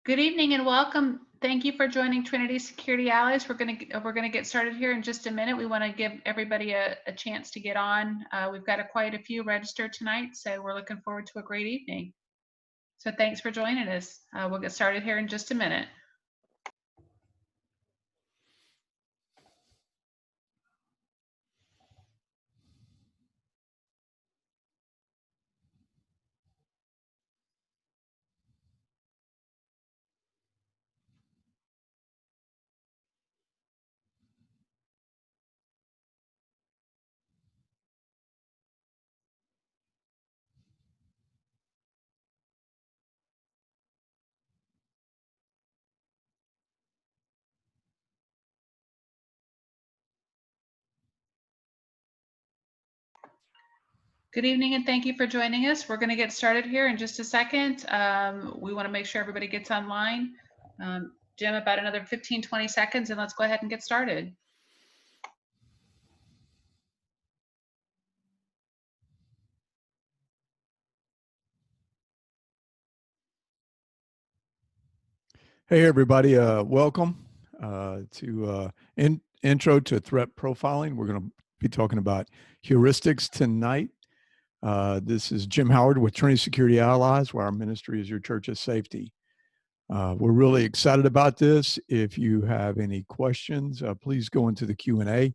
Good evening and welcome. Thank you for joining Trinity Security Allies. We're gonna get started here in just a minute. We want to give everybody a chance to get on. We've got quite a few registered tonight, so we're looking forward to a great evening. So thanks for joining us. We'll get started here in just a minute. Good evening and thank you for joining us. We're going to get started here in just a second. We want to make sure everybody gets online. Jim, about another 15-20 seconds and let's go ahead and get started. Hey, everybody. Welcome to Intro to Threat Profiling. We're going to be talking about heuristics tonight. This is Jim Howard with Trinity Security Allies, where our ministry is your church of safety. We're really excited about this. If you have any questions, please go into the Q&A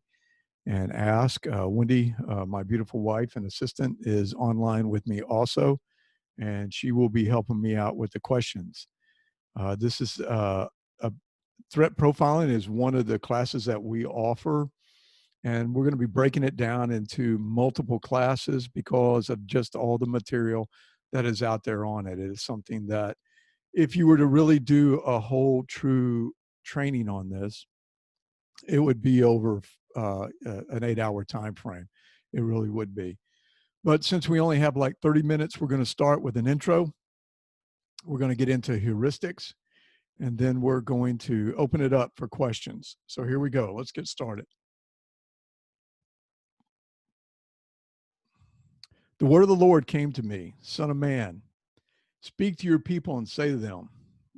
and ask. Wendy, my beautiful wife and assistant, is online with me also, and she will be helping me out with the questions. This is a threat profiling is one of the classes that we offer, and we're going to be breaking it down into multiple classes because of just all the material that is out there on it. It is something that if you were to really do a whole true training on this, it would be over an 8-hour time frame. It really would be. But since we only have like 30 minutes, we're going to start with an intro. We're going to get into heuristics, and then we're going to open it up for questions. So here we go. Let's get started. The word of the Lord came to me, Son of man, speak to your people and say to them,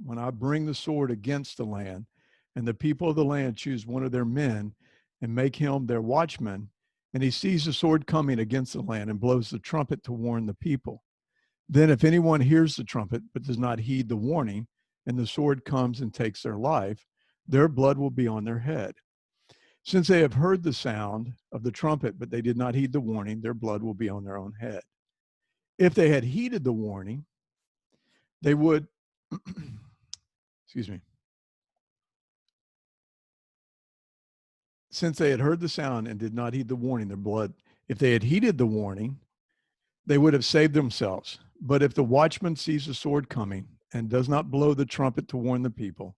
when I bring the sword against the land, and the people of the land choose one of their men and make him their watchman, and he sees the sword coming against the land and blows the trumpet to warn the people. Then if anyone hears the trumpet but does not heed the warning, and the sword comes and takes their life, their blood will be on their head. Since they have heard the sound of the trumpet, but they did not heed the warning, their blood will be on their own head. If they had heeded the warning, they would, excuse me, since they had heard the sound and did not heed the warning, their blood, if they had heeded the warning, they would have saved themselves. But if the watchman sees the sword coming and does not blow the trumpet to warn the people,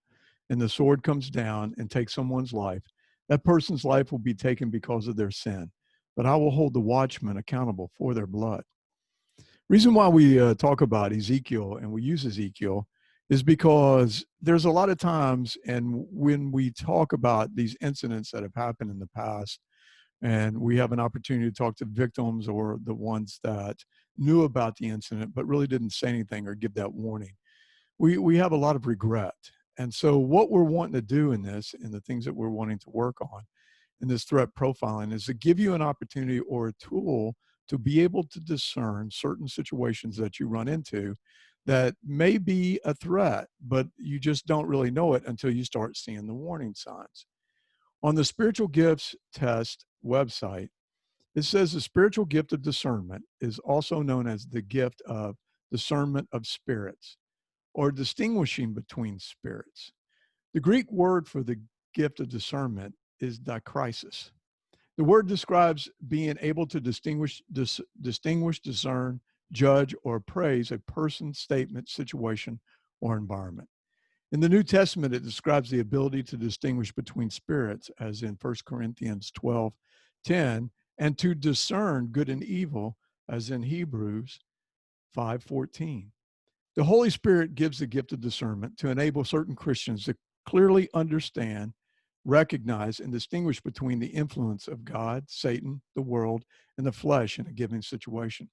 and the sword comes down and takes someone's life, that person's life will be taken because of their sin. But I will hold the watchman accountable for their blood. Reason why we talk about Ezekiel and we use Ezekiel is because there's a lot of times, and when we talk about these incidents that have happened in the past, and we have an opportunity to talk to victims or the ones that knew about the incident but really didn't say anything or give that warning, we have a lot of regret. And so what we're wanting to do in this, and the things that we're wanting to work on in this threat profiling, is to give you an opportunity or a tool to be able to discern certain situations that you run into that may be a threat, but you just don't really know it until you start seeing the warning signs. On the Spiritual Gifts Test website, it says the spiritual gift of discernment is also known as the gift of discernment of spirits, or distinguishing between spirits. The Greek word for the gift of discernment is dikrisis. The word describes being able to distinguish, discern, judge, or praise a person, statement, situation, or environment. In the New Testament, it describes the ability to distinguish between spirits, as in 1 Corinthians 12:10, and to discern good and evil, as in Hebrews 5:14. The Holy Spirit gives the gift of discernment to enable certain Christians to clearly understand, recognize, and distinguish between the influence of God, Satan, the world, and the flesh in a given situation.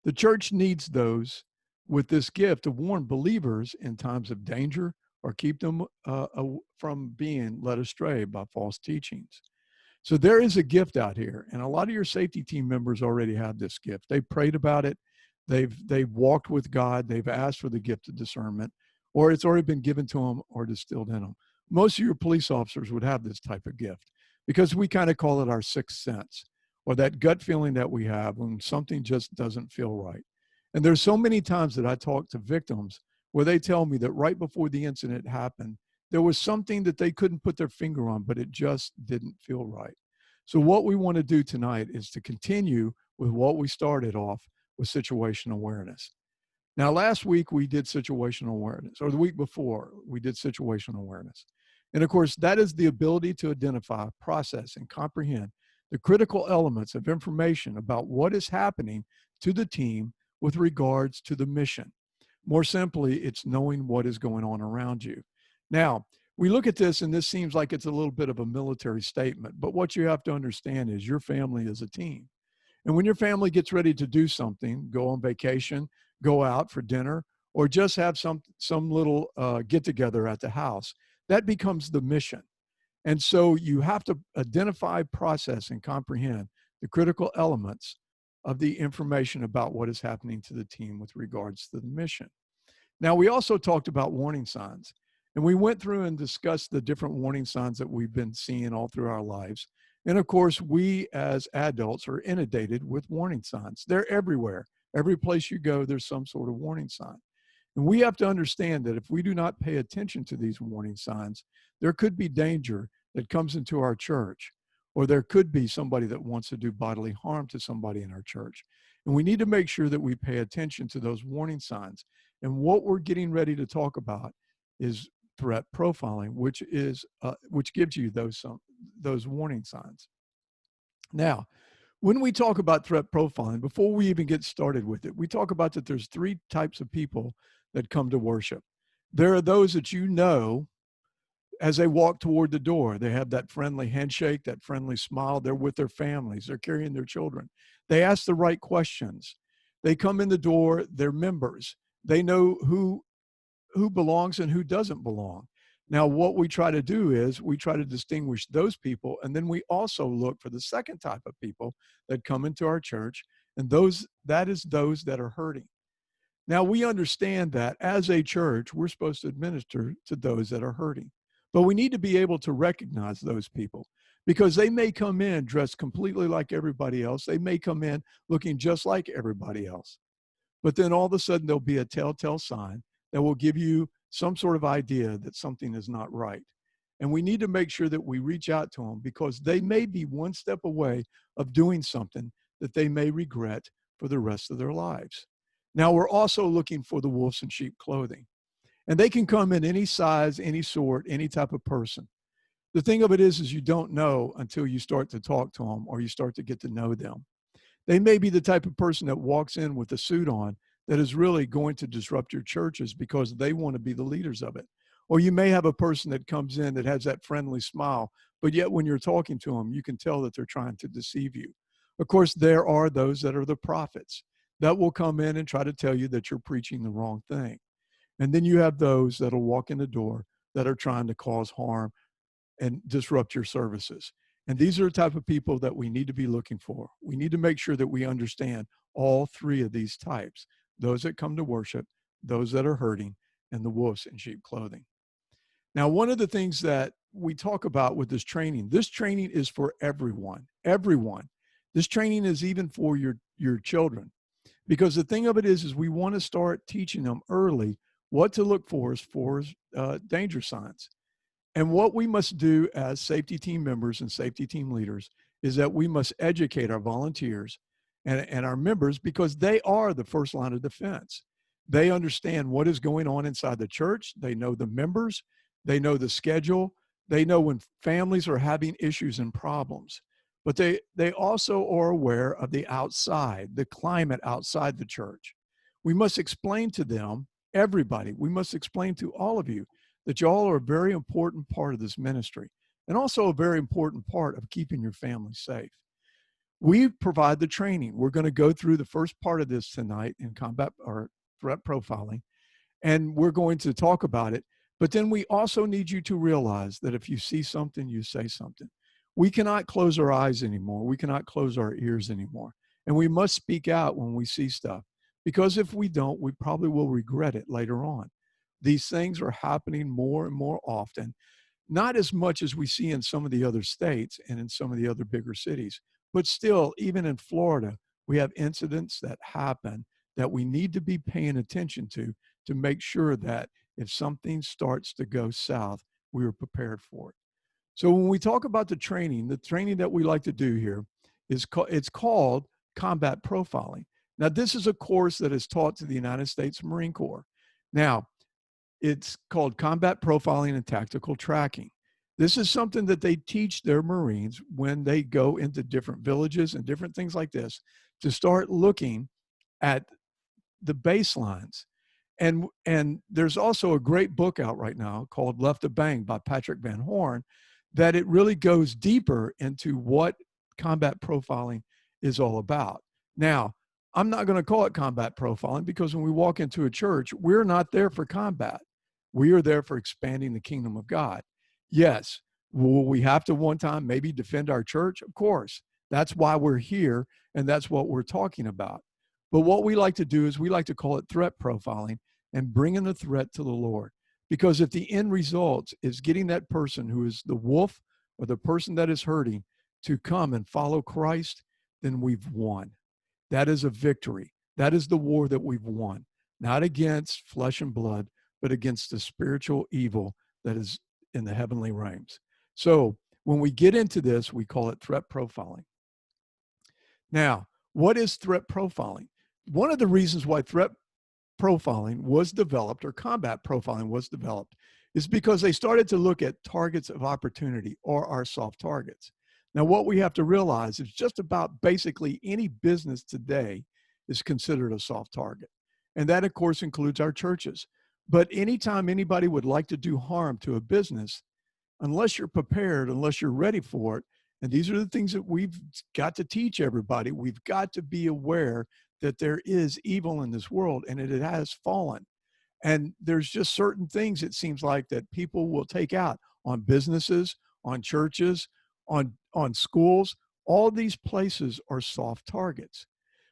The church needs those with this gift to warn believers in times of danger or keep them from being led astray by false teachings. So there is a gift out here, and a lot of your safety team members already have this gift. They prayed about it. They've walked with God. They've asked for the gift of discernment, or it's already been given to them or distilled in them. Most of your police officers would have this type of gift because we kind of call it our sixth sense, or that gut feeling that we have when something just doesn't feel right. And there's so many times that I talk to victims where they tell me that right before the incident happened, there was something that they couldn't put their finger on, but it just didn't feel right. So what we want to do tonight is to continue with what we started off with situational awareness. Now, last week we did situational awareness, or the week before we did situational awareness. And of course, that is the ability to identify, process, and comprehend the critical elements of information about what is happening to the team with regards to the mission. More simply, it's knowing what is going on around you. Now, we look at this and this seems like it's a little bit of a military statement, but what you have to understand is your family is a team. And when your family gets ready to do something, go on vacation, go out for dinner, or just have some little get together at the house, that becomes the mission. And so you have to identify, process, and comprehend the critical elements of the information about what is happening to the team with regards to the mission. Now, we also talked about warning signs, and we went through and discussed the different warning signs that we've been seeing all through our lives. And of course, we as adults are inundated with warning signs. They're everywhere. Every place you go, there's some sort of warning sign. And we have to understand that if we do not pay attention to these warning signs, there could be danger that comes into our church, or there could be somebody that wants to do bodily harm to somebody in our church. And we need to make sure that we pay attention to those warning signs. And what we're getting ready to talk about is threat profiling, which gives you those warning signs. Now, when we talk about threat profiling, before we even get started with it, we talk about that there's three types of people that come to worship. There are those that you know as they walk toward the door. They have that friendly handshake, that friendly smile. They're with their families. They're carrying their children. They ask the right questions. They come in the door. They're members. They know who belongs and who doesn't belong. Now, what we try to do is we try to distinguish those people, and then we also look for the second type of people that come into our church, and that is those that are hurting. Now, we understand that as a church, we're supposed to administer to those that are hurting, but we need to be able to recognize those people because they may come in dressed completely like everybody else. They may come in looking just like everybody else, but then all of a sudden there'll be a telltale sign that will give you some sort of idea that something is not right. And we need to make sure that we reach out to them because they may be one step away of doing something that they may regret for the rest of their lives. Now, we're also looking for the wolves in sheep clothing. And they can come in any size, any sort, any type of person. The thing of it is you don't know until you start to talk to them or you start to get to know them. They may be the type of person that walks in with a suit on that is really going to disrupt your churches because they want to be the leaders of it. Or you may have a person that comes in that has that friendly smile, but yet when you're talking to them, you can tell that they're trying to deceive you. Of course, there are those that are the prophets that will come in and try to tell you that you're preaching the wrong thing. And then you have those that'll walk in the door that are trying to cause harm and disrupt your services. And these are the type of people that we need to be looking for. We need to make sure that we understand all three of these types: those that come to worship, those that are hurting, and the wolves in sheep clothing. Now, one of the things that we talk about with this training is for everyone. This training is even for your children. Because the thing of it is we want to start teaching them early what to look for as danger signs. And what we must do as safety team members and safety team leaders is that we must educate our volunteers and our members because they are the first line of defense. They understand what is going on inside the church. They know the members. They know the schedule. They know when families are having issues and problems. But they also are aware of the outside, the climate outside the church. We must explain to them, everybody, we must explain to all of you that y'all are a very important part of this ministry and also a very important part of keeping your family safe. We provide the training. We're going to go through the first part of this tonight in combat or threat profiling, and we're going to talk about it. But then we also need you to realize that if you see something, you say something. We cannot close our eyes anymore. We cannot close our ears anymore. And we must speak out when we see stuff, because if we don't, we probably will regret it later on. These things are happening more and more often, not as much as we see in some of the other states and in some of the other bigger cities, but still, even in Florida, we have incidents that happen that we need to be paying attention to make sure that if something starts to go south, we are prepared for it. So when we talk about the training that we like to do here it's called combat profiling. Now, this is a course that is taught to the United States Marine Corps. Now, it's called combat profiling and tactical tracking. This is something that they teach their Marines when they go into different villages and different things like this to start looking at the baselines. And there's also a great book out right now called Left of Bang by Patrick Van Horn that it really goes deeper into what combat profiling is all about. Now, I'm not going to call it combat profiling because when we walk into a church, we're not there for combat. We are there for expanding the kingdom of God. Yes, will we have to one time maybe defend our church? Of course. That's why we're here, and that's what we're talking about. But what we like to do is we like to call it threat profiling and bringing the threat to the Lord. Because if the end result is getting that person who is the wolf or the person that is hurting to come and follow Christ, then we've won. That is a victory. That is the war that we've won, not against flesh and blood, but against the spiritual evil that is in the heavenly realms. So when we get into this, we call it threat profiling. Now, what is threat profiling? One of the reasons why threat profiling was developed, or combat profiling was developed, is because they started to look at targets of opportunity, or our soft targets. Now, what we have to realize is just about basically any business today is considered a soft target. And that, of course, includes our churches. But anytime anybody would like to do harm to a business, unless you're prepared, unless you're ready for it, and these are the things that we've got to teach everybody, we've got to be aware that there is evil in this world and it has fallen. And there's just certain things it seems like that people will take out on businesses, on churches, on schools. All these places are soft targets.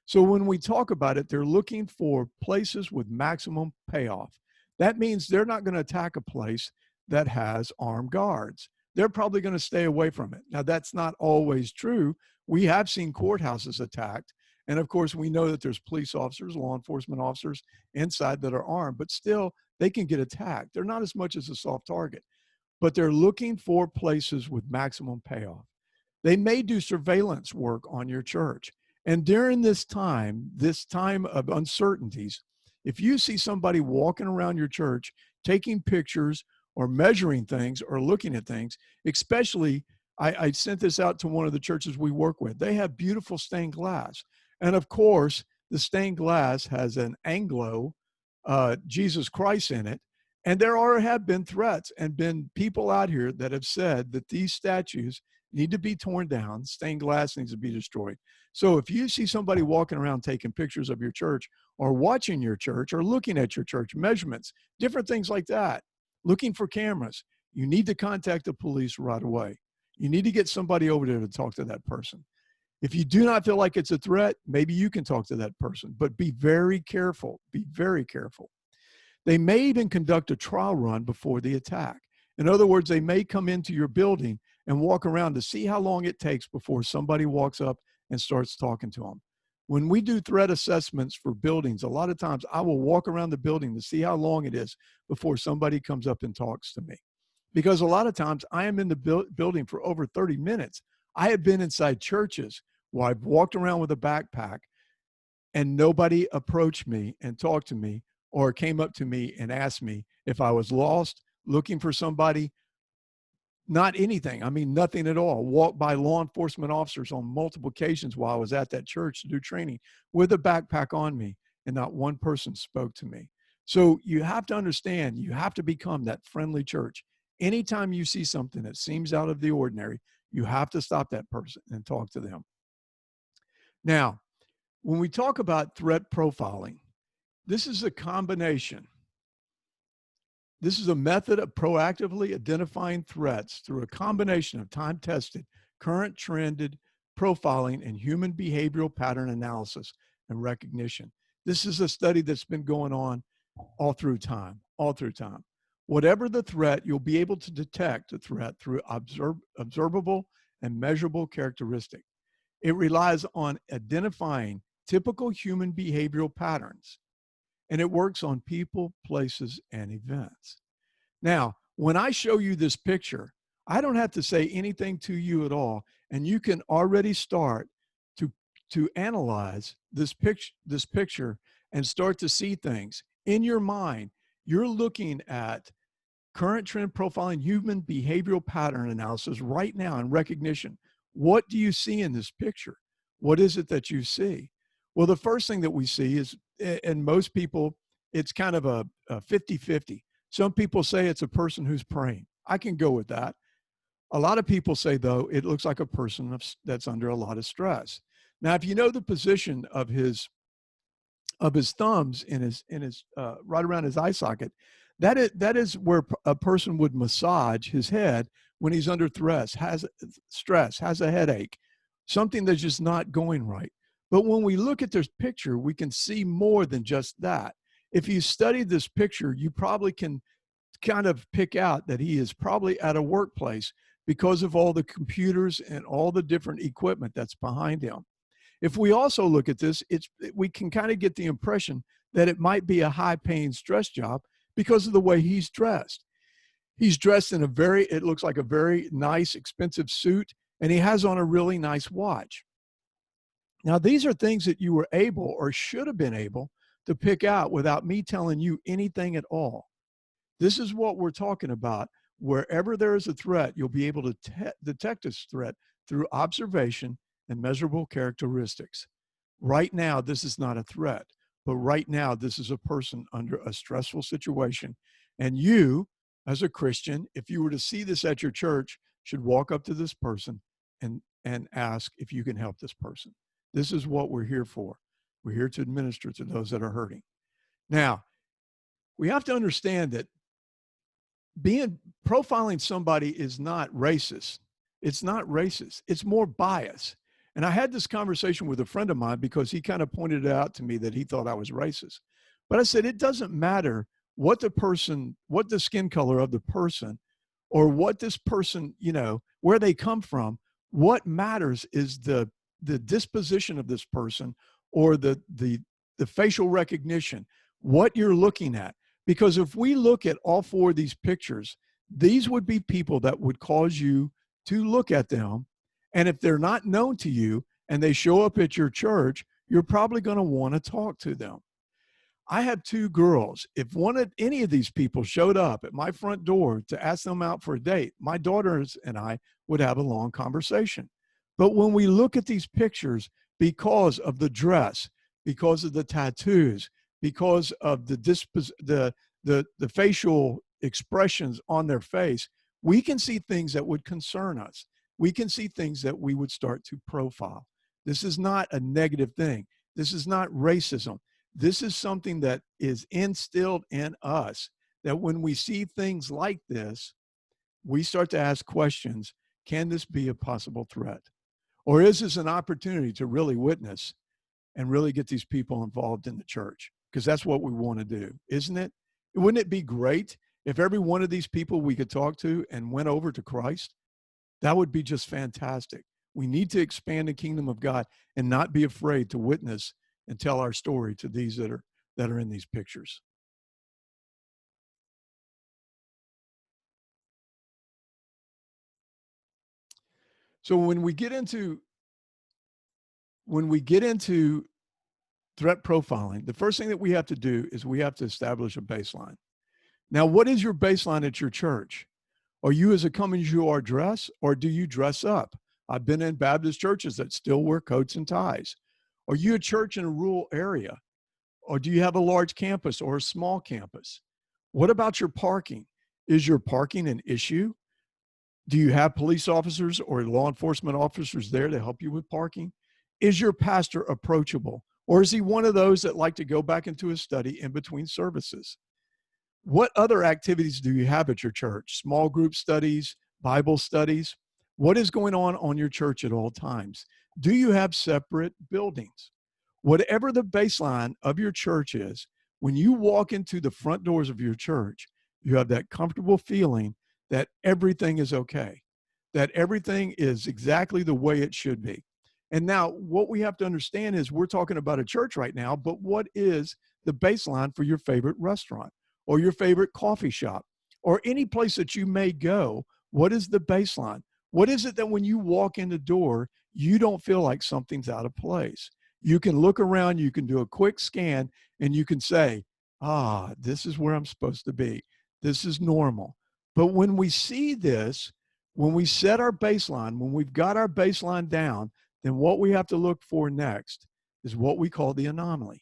So when we talk about it, they're looking for places with maximum payoff. That means they're not going to attack a place that has armed guards. They're probably going to stay away from it. Now, that's not always true. We have seen courthouses attacked. And of course, we know that there's police officers, law enforcement officers inside that are armed, but still they can get attacked. They're not as much as a soft target, but they're looking for places with maximum payoff. They may do surveillance work on your church. And during this time of uncertainties, if you see somebody walking around your church, taking pictures or measuring things or looking at things, especially, I sent this out to one of the churches we work with. They have beautiful stained glass. And of course, the stained glass has an Anglo Jesus Christ in it. And there have been threats and been people out here that have said that these statues need to be torn down, stained glass needs to be destroyed. So if you see somebody walking around taking pictures of your church or watching your church or looking at your church, measurements, different things like that, looking for cameras, you need to contact the police right away. You need to get somebody over there to talk to that person. If you do not feel like it's a threat, maybe you can talk to that person, but be very careful. Be very careful. They may even conduct a trial run before the attack. In other words, they may come into your building and walk around to see how long it takes before somebody walks up and starts talking to them. When we do threat assessments for buildings, a lot of times I will walk around the building to see how long it is before somebody comes up and talks to me. Because a lot of times I am in the building for over 30 minutes. I have been inside churches where I've walked around with a backpack and nobody approached me and talked to me or came up to me and asked me if I was lost, looking for somebody. Not anything. I mean, nothing at all. Walked by law enforcement officers on multiple occasions while I was at that church to do training with a backpack on me, and not one person spoke to me. So you have to understand, you have to become that friendly church. Anytime you see something that seems out of the ordinary, you have to stop that person and talk to them. Now, when we talk about threat profiling, This is a combination. This is a method of proactively identifying threats through a combination of time-tested, current trended profiling and human behavioral pattern analysis and recognition. This is a study that's been going on all through time. Whatever the threat, you'll be able to detect the threat through observable and measurable characteristic. It relies on identifying typical human behavioral patterns, and it works on people, places, and events. Now, when I show you this picture, I don't have to say anything to you at all, and you can already start to analyze this picture and start to see things in your mind. You're looking at current trend profiling, human behavioral pattern analysis right now in recognition. What do you see in this picture? What is it that you see? Well, the first thing that we see is, and most people, it's kind of a 50-50. Some people say it's a person who's praying. I can go with that. A lot of people say, though, it looks like a person that's under a lot of stress. Now, if you know the position of his thumbs in his right around his eye socket, that is where a person would massage his head when he's under has a headache, something that's just not going right. But when we look at this picture, we can see more than just that. If you study this picture, you probably can kind of pick out that he is probably at a workplace because of all the computers and all the different equipment that's behind him. If we also look at this, we can kind of get the impression that it might be a high-paying stress job because of the way he's dressed. He's dressed in it looks like a very nice, expensive suit, and he has on a really nice watch. Now, these are things that you were able or should have been able to pick out without me telling you anything at all. This is what we're talking about. Wherever there is a threat, you'll be able to detect this threat through observation and measurable characteristics. Right now, this is not a threat, but right now, this is a person under a stressful situation. And you, as a Christian, if you were to see this at your church, should walk up to this person and ask if you can help this person. This is what we're here for. We're here to administer to those that are hurting. Now, we have to understand that profiling somebody is not racist. It's not racist. It's more bias. And I had this conversation with a friend of mine because he kind of pointed out to me that he thought I was racist. But I said, it doesn't matter what the skin color of the person, or what this person, where they come from. What matters is the disposition of this person, or the facial recognition, what you're looking at. Because if we look at all four of these pictures, these would be people that would cause you to look at them. And if they're not known to you and they show up at your church, you're probably going to want to talk to them. I have two girls. If any of these people showed up at my front door to ask them out for a date, my daughters and I would have a long conversation. But when we look at these pictures, because of the dress, because of the tattoos, because of the facial expressions on their face, we can see things that would concern us. We can see things that we would start to profile. This is not a negative thing. This is not racism. This is something that is instilled in us, that when we see things like this, we start to ask questions. Can this be a possible threat? Or is this an opportunity to really witness and really get these people involved in the church? Because that's what we want to do, isn't it? Wouldn't it be great if every one of these people we could talk to and went over to Christ? That would be just fantastic. We need to expand the kingdom of God and not be afraid to witness and tell our story to these that are in these pictures. So when we get into threat profiling, the first thing that we have to do is we have to establish a baseline. Now, what is your baseline at your church? Are you as a come as you are dress, or do you dress up? I've been in Baptist churches that still wear coats and ties. Are you a church in a rural area? Or do you have a large campus or a small campus? What about your parking? Is your parking an issue? Do you have police officers or law enforcement officers there to help you with parking? Is your pastor approachable, Or is he one of those that like to go back into his study in between services? What other activities do you have at your church? Small group studies, Bible studies? What is going on your church at all times? Do you have separate buildings? Whatever the baseline of your church is, when you walk into the front doors of your church, you have that comfortable feeling that everything is okay, that everything is exactly the way it should be. And now, what we have to understand is we're talking about a church right now, but what is the baseline for your favorite restaurant or your favorite coffee shop or any place that you may go? What is the baseline? What is it that when you walk in the door, you don't feel like something's out of place? You can look around, you can do a quick scan, and you can say, this is where I'm supposed to be. This is normal. But when we see this, when we set our baseline, when we've got our baseline down, then what we have to look for next is what we call the anomaly.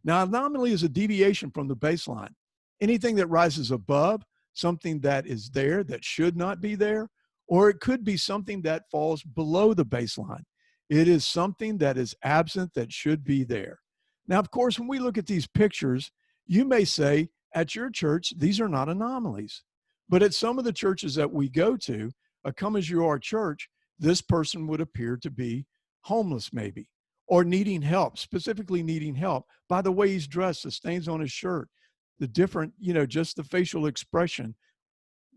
Now, anomaly is a deviation from the baseline. Anything that rises above, something that is there that should not be there, or it could be something that falls below the baseline. It is something that is absent that should be there. Now, of course, when we look at these pictures, you may say at your church, these are not anomalies. But at some of the churches that we go to, a Come As You Are church, this person would appear to be homeless maybe, or needing help, specifically needing help by the way he's dressed, the stains on his shirt, the different, just the facial expression.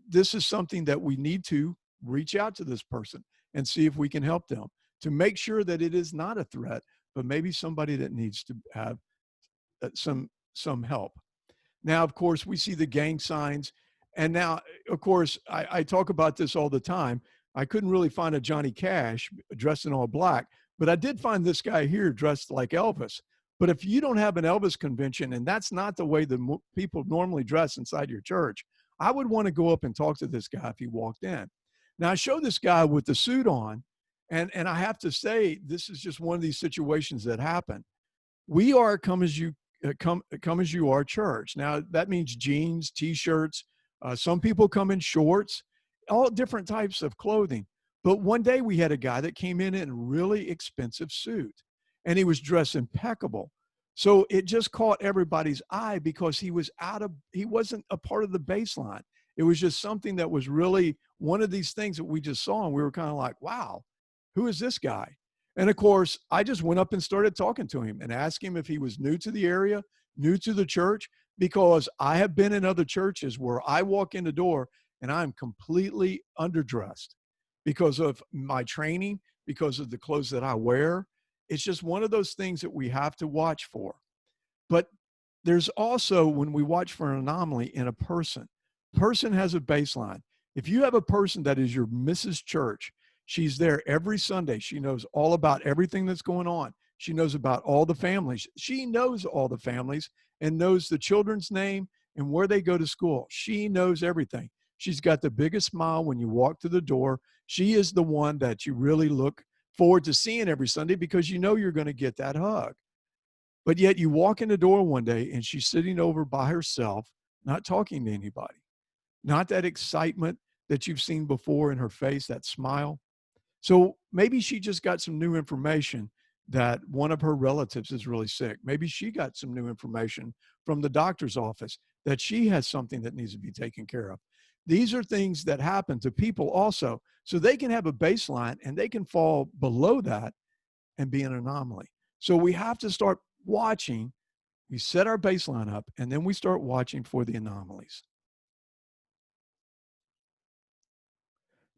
This is something that we need to reach out to this person and see if we can help them to make sure that it is not a threat, but maybe somebody that needs to have some help. Now, of course, we see the gang signs. And now, of course, I talk about this all the time. I couldn't really find a Johnny Cash dressed in all black, but I did find this guy here dressed like Elvis. But if you don't have an Elvis convention, and that's not the way the people normally dress inside your church, I would want to go up and talk to this guy if he walked in. Now, I show this guy with the suit on, and I have to say, this is just one of these situations that happen. We are Come As You Are church. Now, that means jeans, T-shirts. Some people come in shorts, all different types of clothing. But one day we had a guy that came in a really expensive suit, and he was dressed impeccable. So it just caught everybody's eye because he wasn't a part of the baseline. It was just something that was really one of these things that we just saw, and we were kind of like, wow, who is this guy? And of course, I just went up and started talking to him and asked him if he was new to the area, new to the church, because I have been in other churches where I walk in the door and I'm completely underdressed because of my training, because of the clothes that I wear. It's just one of those things that we have to watch for. But there's also, when we watch for an anomaly in a person has a baseline. If you have a person that is your Mrs. Church, she's there every Sunday. She knows all about everything that's going on. She knows about all the families. She knows all the families and knows the children's name and where they go to school. She knows everything. She's got the biggest smile when you walk through the door. She is the one that you really look forward to seeing every Sunday because you know you're going to get that hug. But yet you walk in the door one day and she's sitting over by herself, not talking to anybody, not that excitement that you've seen before in her face, that smile. So maybe she just got some new information that one of her relatives is really sick. Maybe she got some new information from the doctor's office that she has something that needs to be taken care of. These are things that happen to people also. So they can have a baseline and they can fall below that and be an anomaly. So we have to start watching. We set our baseline up and then we start watching for the anomalies.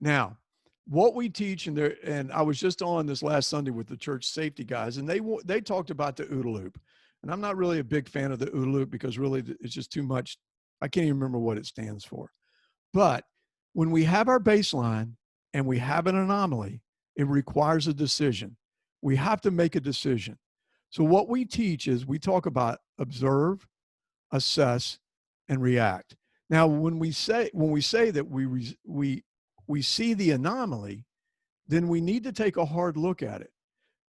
Now, what we teach, and I was just on this last Sunday with the church safety guys, and they talked about the OODA loop. And I'm not really a big fan of the OODA loop because really it's just too much. I can't even remember what it stands for. But when we have our baseline and we have an anomaly, it requires a decision. We have to make a decision. So what we teach is we talk about observe, assess, and react. Now, when we say that we see the anomaly, then we need to take a hard look at it.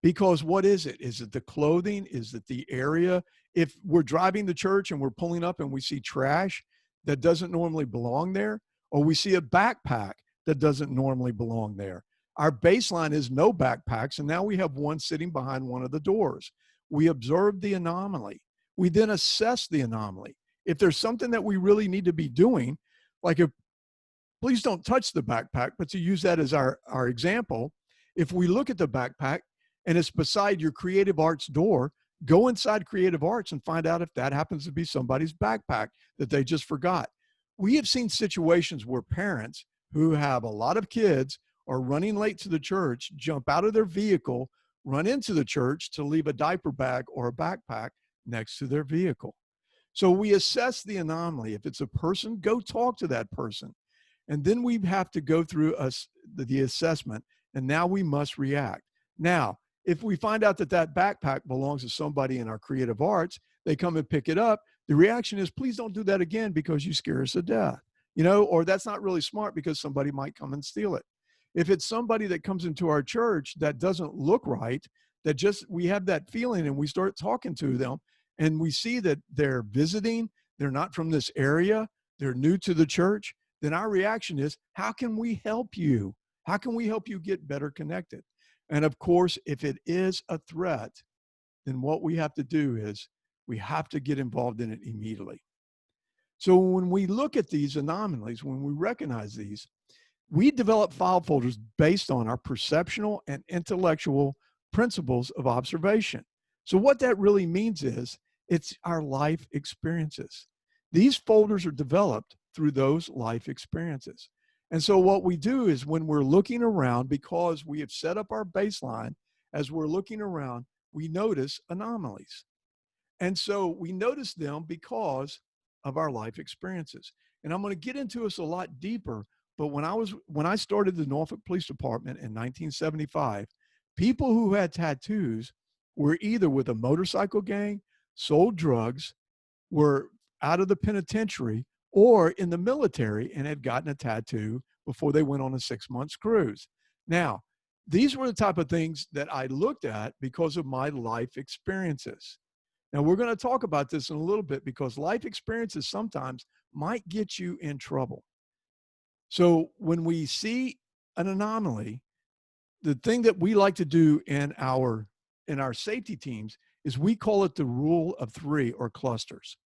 Because what is it? Is it the clothing? Is it the area? If we're driving to church and we're pulling up and we see trash that doesn't normally belong there, or we see a backpack that doesn't normally belong there. Our baseline is no backpacks, and now we have one sitting behind one of the doors. We observe the anomaly. We then assess the anomaly. If there's something that we really need to be doing, like if, please don't touch the backpack, but to use that as our example, if we look at the backpack and it's beside your creative arts door, go inside creative arts and find out if that happens to be somebody's backpack that they just forgot. We have seen situations where parents who have a lot of kids are running late to the church, jump out of their vehicle, run into the church to leave a diaper bag or a backpack next to their vehicle. So we assess the anomaly. If it's a person, go talk to that person. And then we have to go through the assessment, and now we must react. Now, if we find out that that backpack belongs to somebody in our creative arts, they come and pick it up. The reaction is, please don't do that again because you scare us to death, or that's not really smart because somebody might come and steal it. If it's somebody that comes into our church that doesn't look right, that just, we have that feeling and we start talking to them and we see that they're visiting, they're not from this area, they're new to the church, then our reaction is, how can we help you? How can we help you get better connected? And of course, if it is a threat, then what we have to do is we have to get involved in it immediately. So when we look at these anomalies, when we recognize these, we develop file folders based on our perceptual and intellectual principles of observation. So what that really means is it's our life experiences. These folders are developed through those life experiences. And so what we do is when we're looking around, because we have set up our baseline, as we're looking around, we notice anomalies. And so we notice them because of our life experiences. And I'm going to get into this a lot deeper, but when I started the Norfolk Police Department in 1975, people who had tattoos were either with a motorcycle gang, sold drugs, were out of the penitentiary, or in the military and had gotten a tattoo before they went on a 6-month cruise. Now, these were the type of things that I looked at because of my life experiences. Now, we're going to talk about this in a little bit because life experiences sometimes might get you in trouble. So when we see an anomaly, the thing that we like to do in our safety teams is we call it the rule of 3 or clusters.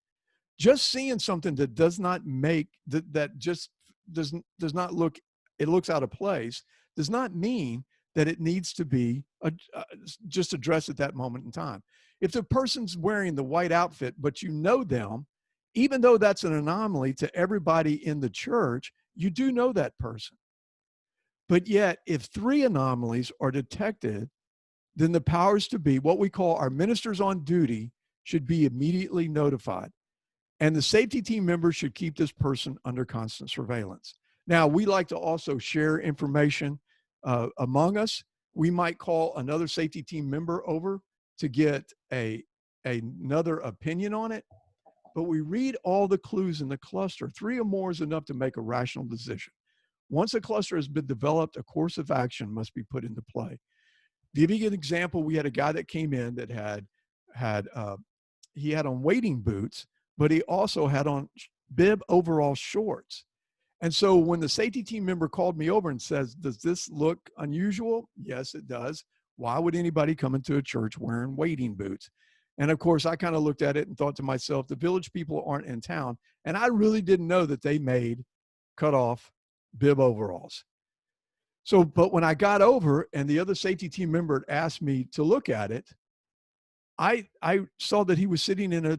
Just seeing something that does not make that just does not look, it looks out of place, does not mean that it needs to be just addressed at that moment in time. If the person's wearing the white outfit, but you know them, even though that's an anomaly to everybody in the church, you do know that person. But yet, if 3 anomalies are detected, then the powers to be, what we call our ministers on duty, should be immediately notified. And the safety team members should keep this person under constant surveillance. Now, we like to also share information among us. We might call another safety team member over to get another opinion on it, but we read all the clues in the cluster. 3 or more is enough to make a rational decision. Once a cluster has been developed, a course of action must be put into play. To give you an example, we had a guy that came in that had on wading boots, but he also had on bib overall shorts. And so when the safety team member called me over and says, does this look unusual? Yes, it does. Why would anybody come into a church wearing wading boots? And of course, I kind of looked at it and thought to myself, the village people aren't in town. And I really didn't know that they made cut off bib overalls. So, but when I got over and the other safety team member asked me to look at it, I saw that he was sitting in a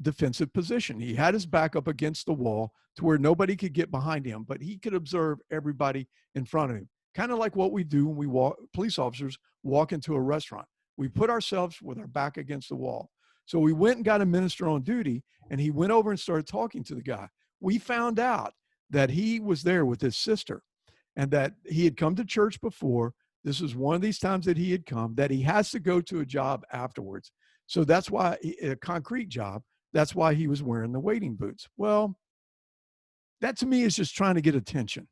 defensive position. He had his back up against the wall to where nobody could get behind him, but he could observe everybody in front of him. Kind of like what we do when we police officers walk into a restaurant. We put ourselves with our back against the wall. So we went and got a minister on duty, and he went over and started talking to the guy. We found out that he was there with his sister and that he had come to church before. This was one of these times that he had come, that he has to go to a job afterwards. So that's why, a concrete job, that's why he was wearing the wading boots. Well, that to me is just trying to get attention.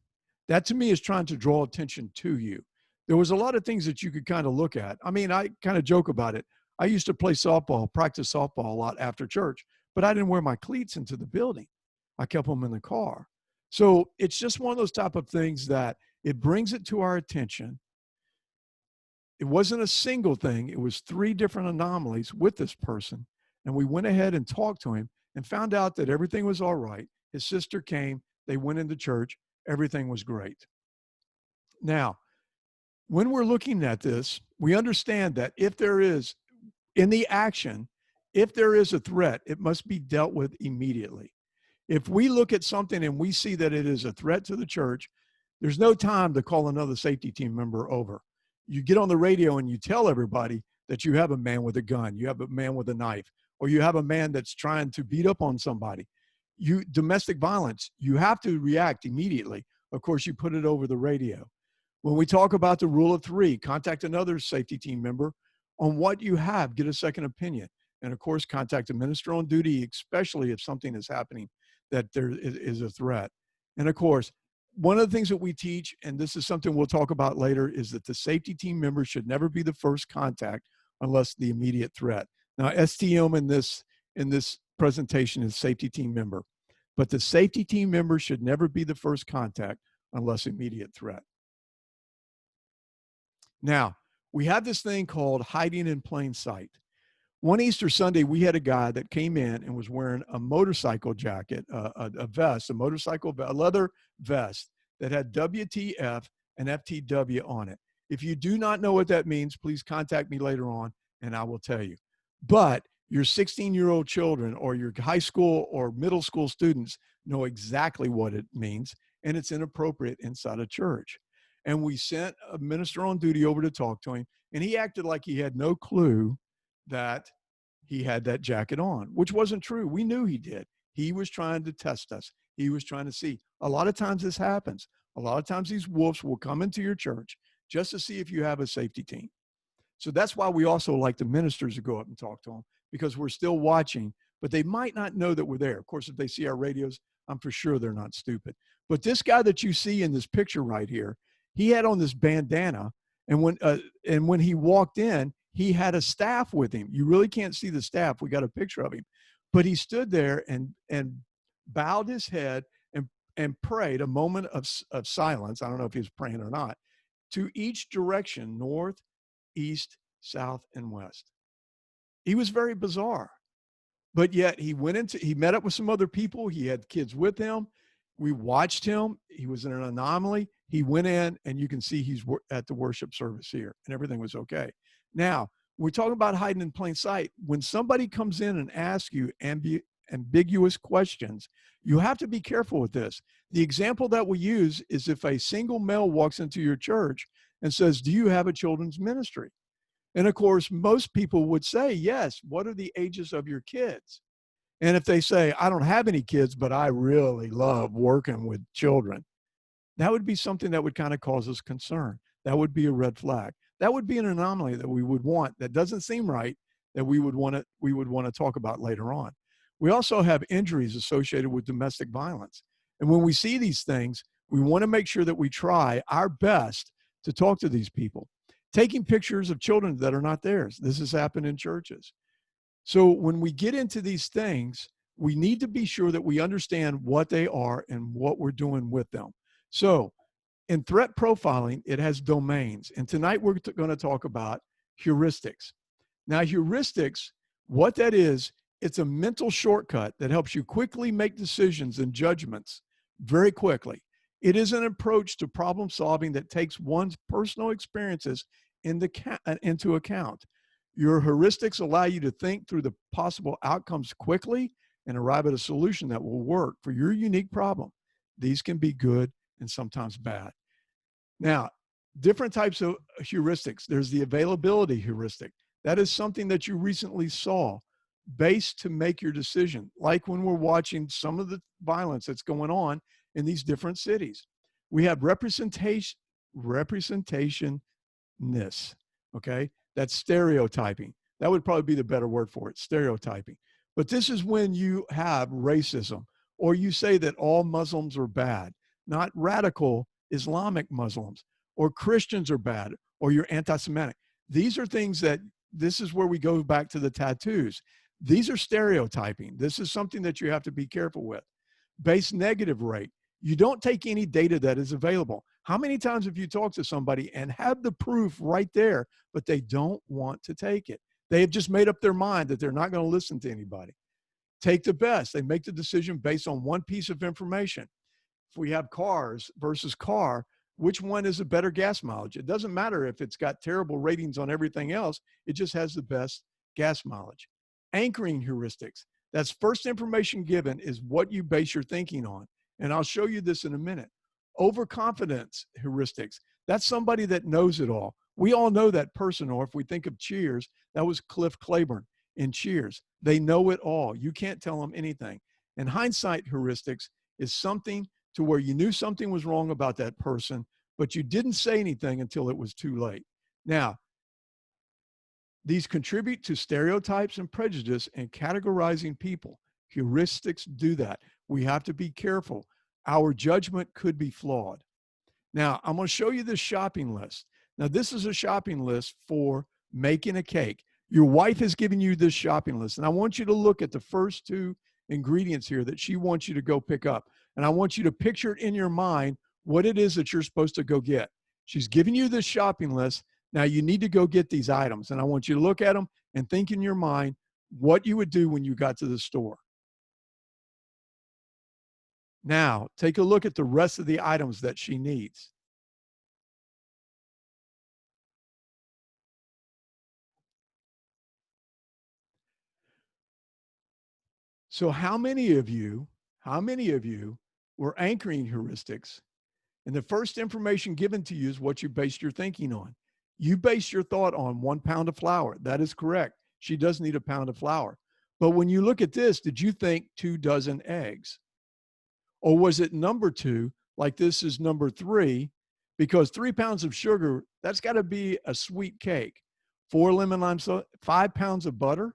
That to me is trying to draw attention to you. There was a lot of things that you could kind of look at. I mean, I kind of joke about it. I used to play softball, practice softball a lot after church, but I didn't wear my cleats into the building. I kept them in the car. So it's just one of those type of things that it brings it to our attention. it wasn't a single thing. It was 3 different anomalies with this person. And we went ahead and talked to him and found out that everything was all right. His sister came, they went into church, everything was great. Now, when we're looking at this, we understand that if there is, in the action, if there is a threat, it must be dealt with immediately. If we look at something and we see that it is a threat to the church, there's no time to call another safety team member over. You get on the radio and you tell everybody that you have a man with a gun, you have a man with a knife, or you have a man that's trying to beat up on somebody. Domestic violence, you have to react immediately. Of course, you put it over the radio. When we talk about the rule of 3, contact another safety team member on what you have, get a second opinion. And of course, contact a minister on duty, especially if something is happening that there is a threat. And of course, one of the things that we teach, and this is something we'll talk about later, is that the safety team member should never be the first contact unless the immediate threat. Now, STM in this presentation is safety team member, but the safety team member should never be the first contact unless immediate threat. Now, we have this thing called hiding in plain sight. One Easter Sunday, we had a guy that came in and was wearing a motorcycle jacket, a vest, a leather vest that had WTF and FTW on it. If you do not know what that means, please contact me later on and I will tell you. But your 16-year-old children or your high school or middle school students know exactly what it means, and it's inappropriate inside a church. And we sent a minister on duty over to talk to him, and he acted like he had no clue that he had that jacket on, which wasn't true. We knew he did. He was trying to test us. He was trying to see. A lot of times this happens. A lot of times these wolves will come into your church just to see if you have a safety team. So that's why we also like the ministers to go up and talk to them, because we're still watching, but they might not know that we're there. Of course, if they see our radios, I'm for sure they're not stupid. But this guy that you see in this picture right here, he had on this bandana, and when he walked in, he had a staff with him. You really can't see the staff. We got a picture of him, but he stood there and bowed his head and prayed a moment of silence. I don't know if he was praying or not, to each direction, north, east, south, and west. He was very bizarre, but yet he met up with some other people. He had kids with him. We watched him. He was in an anomaly. He went in, and you can see he's at the worship service here, and everything was okay. Now, we're talking about hiding in plain sight. When somebody comes in and asks you ambiguous questions, you have to be careful with this. The example that we use is if a single male walks into your church and says, "Do you have a children's ministry?" And of course, most people would say, "Yes. What are the ages of your kids?" And if they say, "I don't have any kids, but I really love working with children," that would be something that would kind of cause us concern. That would be a red flag. That would be an anomaly that we would want. That doesn't seem right, that we would want to talk about later on. We also have injuries associated with domestic violence. And when we see these things, we want to make sure that we try our best to talk to these people. Taking pictures of children that are not theirs. This has happened in churches. So when we get into these things, we need to be sure that we understand what they are and what we're doing with them. So in threat profiling, it has domains. And tonight we're going to talk about heuristics. Now, heuristics, what that is, it's a mental shortcut that helps you quickly make decisions and judgments very quickly. It is an approach to problem solving that takes one's personal experiences into account. Your heuristics allow you to think through the possible outcomes quickly and arrive at a solution that will work for your unique problem. These can be good and sometimes bad. Now, different types of heuristics. There's the availability heuristic. That is something that you recently saw based to make your decision, like when we're watching some of the violence that's going on in these different cities. We have representationness, okay? That's stereotyping. That would probably be the better word for it, stereotyping. But this is when you have racism, or you say that all Muslims are bad, not radical Islamic Muslims, or Christians are bad, or you're anti-Semitic. These are things that, this is where we go back to the tattoos. These are stereotyping. This is something that you have to be careful with. Base negative rate. You don't take any data that is available. How many times have you talked to somebody and have the proof right there, but they don't want to take it? They have just made up their mind that they're not going to listen to anybody. Take the best. They make the decision based on one piece of information. If we have cars versus car, which one is a better gas mileage? It doesn't matter if it's got terrible ratings on everything else. It just has the best gas mileage. Anchoring heuristics. That's first information given is what you base your thinking on. And I'll show you this in a minute. Overconfidence heuristics. That's somebody that knows it all. We all know that person, or if we think of Cheers, that was Cliff Claiborne in Cheers. They know it all. You can't tell them anything. And hindsight heuristics is something to where you knew something was wrong about that person, but you didn't say anything until it was too late. Now, these contribute to stereotypes and prejudice and categorizing people. Heuristics do that. We have to be careful. Our judgment could be flawed. Now, I'm going to show you this shopping list. Now, this is a shopping list for making a cake. Your wife has given you this shopping list, and I want you to look at the first two ingredients here that she wants you to go pick up. And I want you to picture it in your mind what it is that you're supposed to go get. She's giving you this shopping list. Now you need to go get these items. And I want you to look at them and think in your mind what you would do when you got to the store. Now take a look at the rest of the items that she needs. So how many of you were anchoring heuristics? And the first information given to you is what you based your thinking on. You based your thought on 1 pound of flour. That is correct. She does need a pound of flour. But when you look at this, did you think 2 dozen eggs? Or was it number 2, like this is number 3, because 3 pounds of sugar, that's got to be a sweet cake. 4 lemon lime, 5 pounds of butter?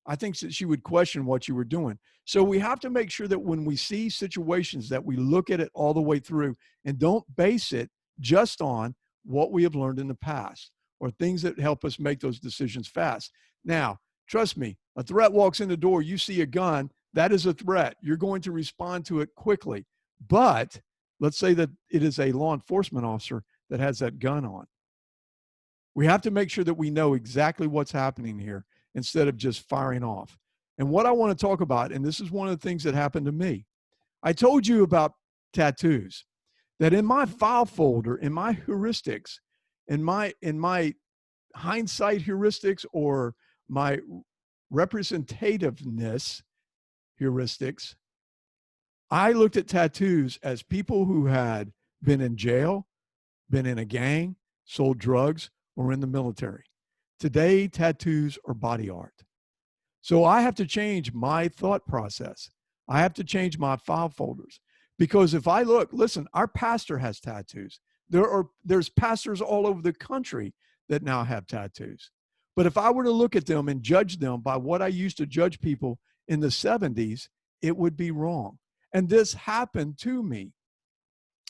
I think that she would question what you were doing. So we have to make sure that when we see situations that we look at it all the way through and don't base it just on what we have learned in the past or things that help us make those decisions fast. Now, trust me, a threat walks in the door, you see a gun, that is a threat. You're going to respond to it quickly. But let's say that it is a law enforcement officer that has that gun on. We have to make sure that we know exactly what's happening here instead of just firing off. And what I want to talk about, and this is one of the things that happened to me. I told you about tattoos, that in my file folder, in my heuristics, in my hindsight heuristics or my representativeness heuristics, I looked at tattoos as people who had been in jail, been in a gang, sold drugs, or in the military. Today, tattoos are body art. So I have to change my thought process. I have to change my file folders. Because if I look, listen, our pastor has tattoos. There's pastors all over the country that now have tattoos. But if I were to look at them and judge them by what I used to judge people in the 70s, it would be wrong. And this happened to me.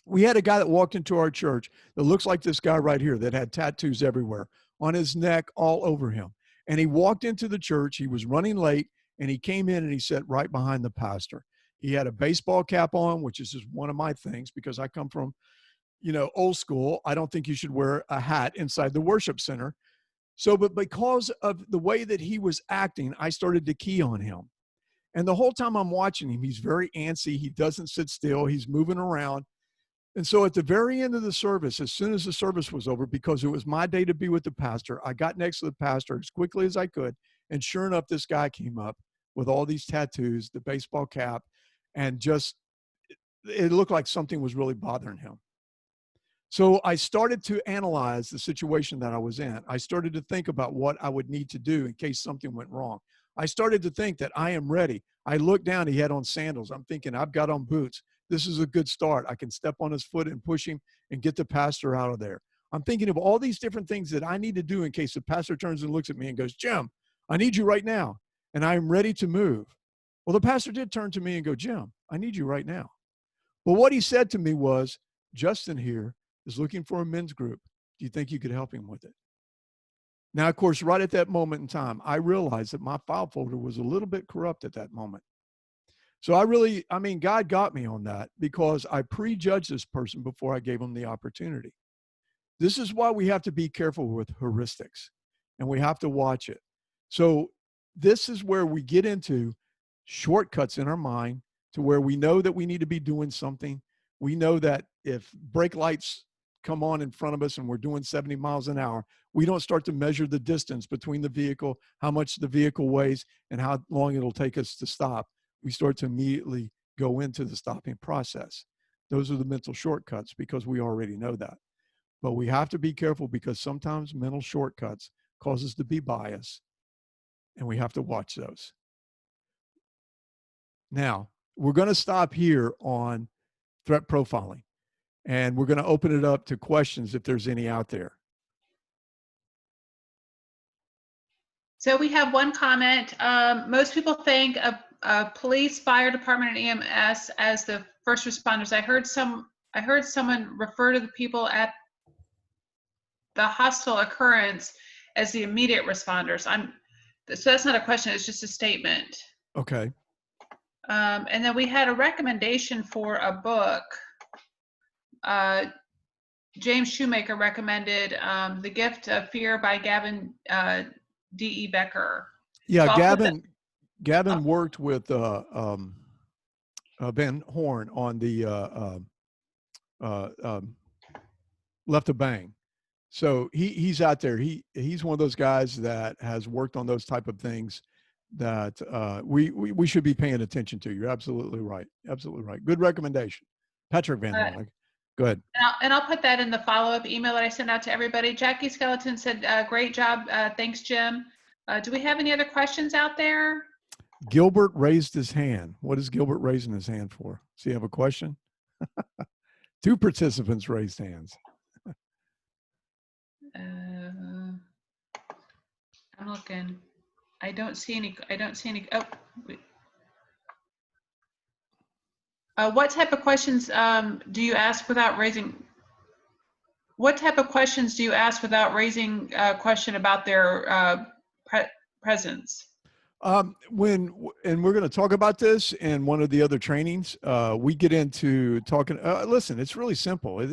We had a guy that walked into our church that looks like this guy right here that had tattoos everywhere, on his neck, all over him. And he walked into the church. He was running late, and he came in and he sat right behind the pastor. He had a baseball cap on, which is just one of my things because I come from, old school. I don't think you should wear a hat inside the worship center. So, but because of the way that he was acting, I started to key on him. And the whole time I'm watching him, he's very antsy. He doesn't sit still. He's moving around. And so at the very end of the service, as soon as the service was over, because it was my day to be with the pastor, I got next to the pastor as quickly as I could. And sure enough, this guy came up with all these tattoos, the baseball cap, and just, it looked like something was really bothering him. So I started to analyze the situation that I was in. I started to think about what I would need to do in case something went wrong. I started to think that I am ready. I looked down, he had on sandals. I'm thinking, I've got on boots. This is a good start. I can step on his foot and push him and get the pastor out of there. I'm thinking of all these different things that I need to do in case the pastor turns and looks at me and goes, Jim, I need you right now. And I'm ready to move. Well, the pastor did turn to me and go, Jim, I need you right now. But what he said to me was, Justin here is looking for a men's group. Do you think you could help him with it? Now, of course, right at that moment in time, I realized that my file folder was a little bit corrupt at that moment. So I mean, God got me on that because I prejudged this person before I gave them the opportunity. This is why we have to be careful with heuristics, and we have to watch it. So this is where we get into shortcuts in our mind to where we know that we need to be doing something. We know that if brake lights come on in front of us and we're doing 70 miles an hour, we don't start to measure the distance between the vehicle, how much the vehicle weighs, and how long it'll take us to stop. We start to immediately go into the stopping process. Those are the mental shortcuts because we already know that. But we have to be careful because sometimes mental shortcuts cause us to be biased, and we have to watch those. Now, we're going to stop here on threat profiling, and we're going to open it up to questions if there's any out there. So we have one comment. Most people think of police, fire department, and EMS as the first responders. I heard someone refer to the people at the hostile occurrence as the immediate responders. So that's not a question, it's just a statement. Okay. And then we had a recommendation for a book. James Shoemaker recommended The Gift of Fear by Gavin D.E. Becker. Yeah, So Gavin worked with Van Horn on the Left of Bang. So he's out there. He's one of those guys that has worked on those type of things that we should be paying attention to. You're absolutely right. Absolutely right. Good recommendation. Patrick Van Horn. Go ahead. And I'll put that in the follow-up email that I sent out to everybody. Jackie Skeleton said, great job. Thanks, Jim. Do we have any other questions out there? Gilbert raised his hand. What is Gilbert raising his hand for? Does he have a question? 2 participants raised hands. I'm looking. I don't see any. What type of questions do you ask without raising? What type of questions do you ask without raising a question about their presence? And we're going to talk about this in one of the other trainings. We get into talking. Listen, it's really simple.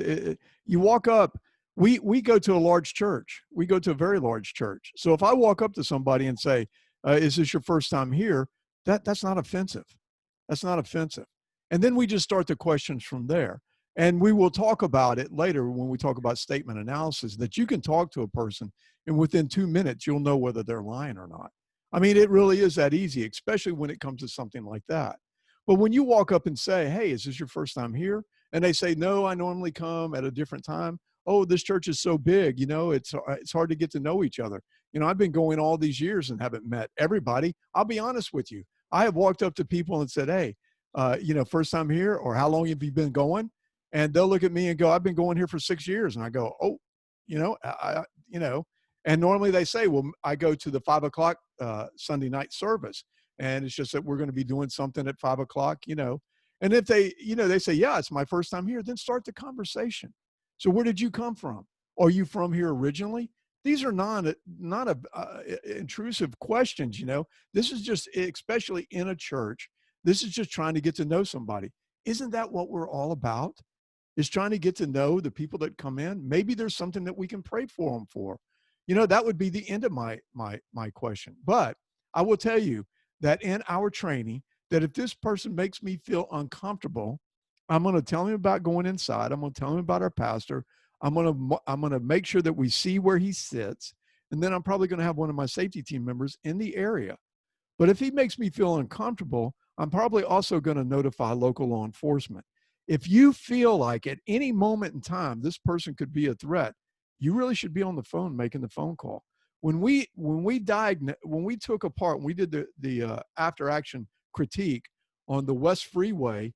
You walk up. We go to a large church. We go to a very large church. So if I walk up to somebody and say, "Is this your first time here?" That's not offensive. That's not offensive. And then we just start the questions from there. And we will talk about it later when we talk about statement analysis, that you can talk to a person and within 2 minutes, you'll know whether they're lying or not. I mean, it really is that easy, especially when it comes to something like that. But when you walk up and say, "Hey, is this your first time here?" And they say, "No, I normally come at a different time." "Oh, this church is so big, it's hard to get to know each other. I've been going all these years and haven't met everybody." I'll be honest with you. I have walked up to people and said, "Hey, first time here, or how long have you been going?" And they'll look at me and go, "I've been going here for 6 years." And I go, "Oh, and normally they say, "Well, I go to the 5:00 Sunday night service. And it's just that we're going to be doing something at 5:00, And if they say, "Yeah, it's my first time here," then start the conversation. "So where did you come from? Are you from here originally?" These are not intrusive questions. This is just, especially in a church, this is just trying to get to know somebody. Isn't that what we're all about? Is trying to get to know the people that come in. Maybe there's something that we can pray for them for. That would be the end of my question. But I will tell you that in our training, that if this person makes me feel uncomfortable, I'm going to tell him about going inside. I'm going to tell him about our pastor. I'm going to make sure that we see where he sits. And then I'm probably going to have one of my safety team members in the area. But if he makes me feel uncomfortable, I'm probably also going to notify local law enforcement. If you feel like at any moment in time this person could be a threat, you really should be on the phone making the phone call. When we took apart, when we did the after action critique on the West Freeway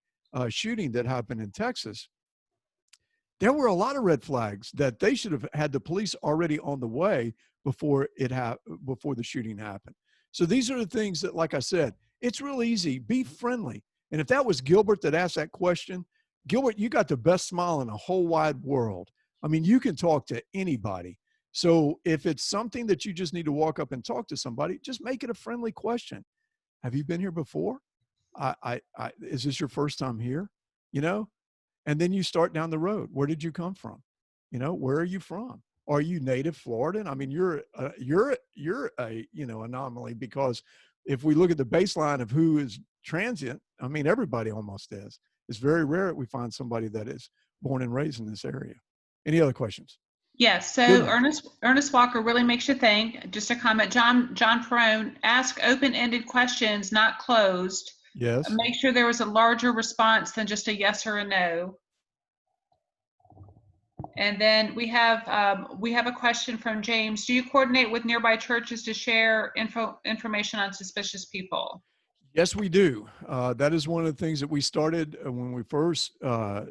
shooting that happened in Texas, there were a lot of red flags that they should have had the police already on the way before the shooting happened. So these are the things that, like I said, it's real easy. Be friendly. And if that was Gilbert that asked that question, Gilbert, you got the best smile in the whole wide world. I mean, you can talk to anybody. So if it's something that you just need to walk up and talk to somebody, just make it a friendly question. "Have you been here before?" is this your first time here? You know, and then you start down the road. Where did you come from? You know, where are you from? Are you native Floridan? I mean, you're a, you know, anomaly, because if we look at the baseline of who is transient, I mean, everybody almost is. It's very rare that we find somebody that is born and raised in this area. Any other questions? Yes, so Good. Ernest Walker really makes you think. Just a comment, John Perone, ask open-ended questions, not closed. Yes. Make sure there was a larger response than just a yes or a no. And then we have a question from James. Do you coordinate with nearby churches to share information on suspicious people? Yes, we do. That is one of the things that we started when we first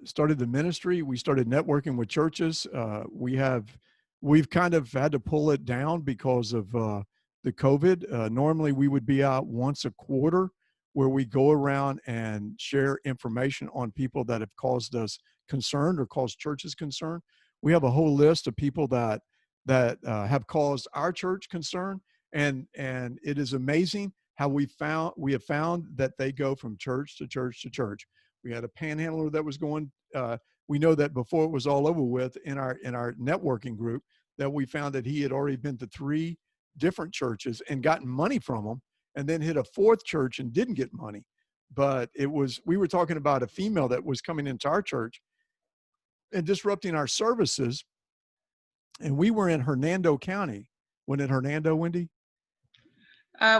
started the ministry. We started networking with churches. We've kind of had to pull it down because of the COVID. Normally, we would be out once a quarter, where we go around and share information on people that have caused us concern or caused churches concern. We have a whole list of people that have caused our church concern, and it is amazing how we have found that they go from church to church to church. We had a panhandler that was going. We know that before it was all over with in our networking group, that we found that he had already been to 3 different churches and gotten money from them, and then hit a 4th church and didn't get money. But we were talking about a female that was coming into our church and disrupting our services, and we were in Hernando County. When in Hernando, Wendy?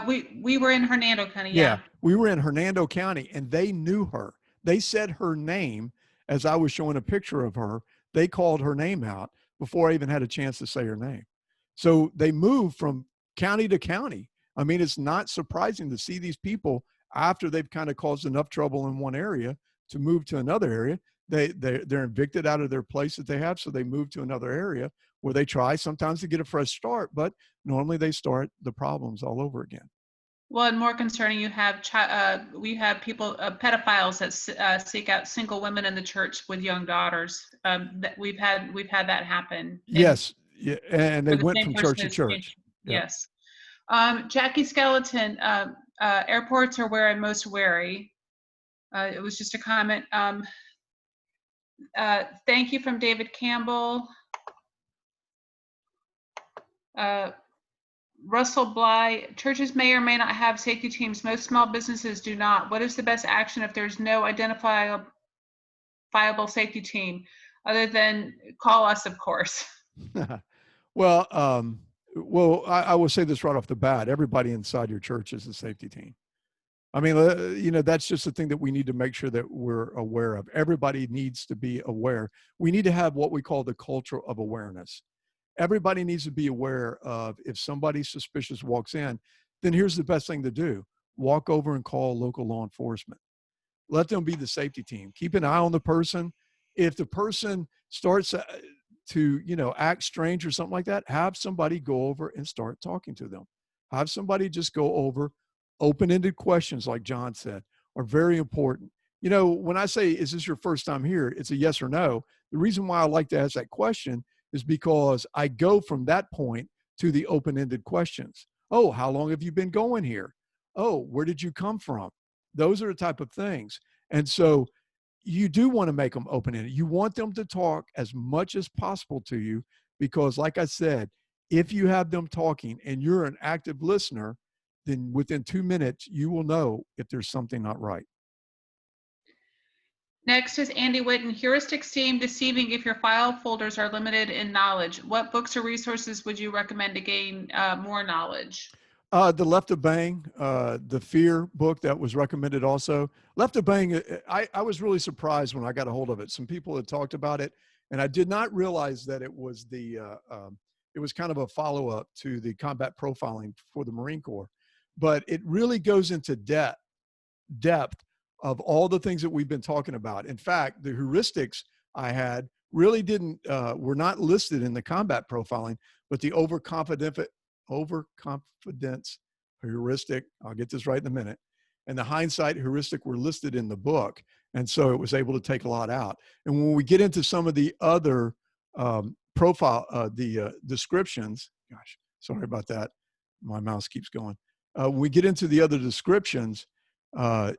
We were in Hernando County, yeah. We were in Hernando County, and they knew her. They said her name as I was showing a picture of her. They called her name out before I even had a chance to say her name. So they moved from county to county. I mean, it's not surprising to see these people, after they've kind of caused enough trouble in one area, to move to another area. They're evicted out of their place that they have, so they move to another area where they try sometimes to get a fresh start, but normally they start the problems all over again. Well, and more concerning, we have people, pedophiles that seek out single women in the church with young daughters. That we've had that happen. Yes, yeah, and they went from church to church. Yep. Yes. Jackie Skeleton, airports are where I'm most wary. It was just a comment. Thank you from David Campbell. Russell Bly, churches may or may not have safety teams. Most small businesses do not. What is the best action if there's no identifiable safety team, other than call us, of course? Well, I will say this right off the bat. Everybody inside your church is a safety team. I mean, you know, that's just the thing that we need to make sure that we're aware of. Everybody needs to be aware. We need to have what we call the culture of awareness. Everybody needs to be aware of, if somebody suspicious walks in, then here's the best thing to do. Walk over and call local law enforcement. Let them be the safety team. Keep an eye on the person. If the person starts to, you know, act strange or something like that, have somebody go over and start talking to them. Have somebody just go over. Open-ended questions, like John said, are very important. You know, when I say, is this your first time here? It's a yes or no. The reason why I like to ask that question is because I go from that point to the open-ended questions. Oh, how long have you been going here? Oh, where did you come from? Those are the type of things. And so you do want to make them open-ended. You want them to talk as much as possible to you, because like I said, if you have them talking and you're an active listener, then within 2 minutes, you will know if there's something not right. Next is Andy Witten. Heuristics seem deceiving if your file folders are limited in knowledge. What books or resources would you recommend to gain more knowledge? The Left of Bang, the Fear book that was recommended also. Left of Bang, I was really surprised when I got a hold of it. Some people had talked about it, and I did not realize that it was it was kind of a follow-up to the combat profiling for the Marine Corps. But it really goes into depth of all the things that we've been talking about. In fact, the heuristics I had really were not listed in the combat profiling, but the overconfidence heuristic, I'll get this right in a minute, and the hindsight heuristic were listed in the book. And so it was able to take a lot out. And when we get into some of the other descriptions, gosh, sorry about that. My mouse keeps going. When we get into the other descriptions,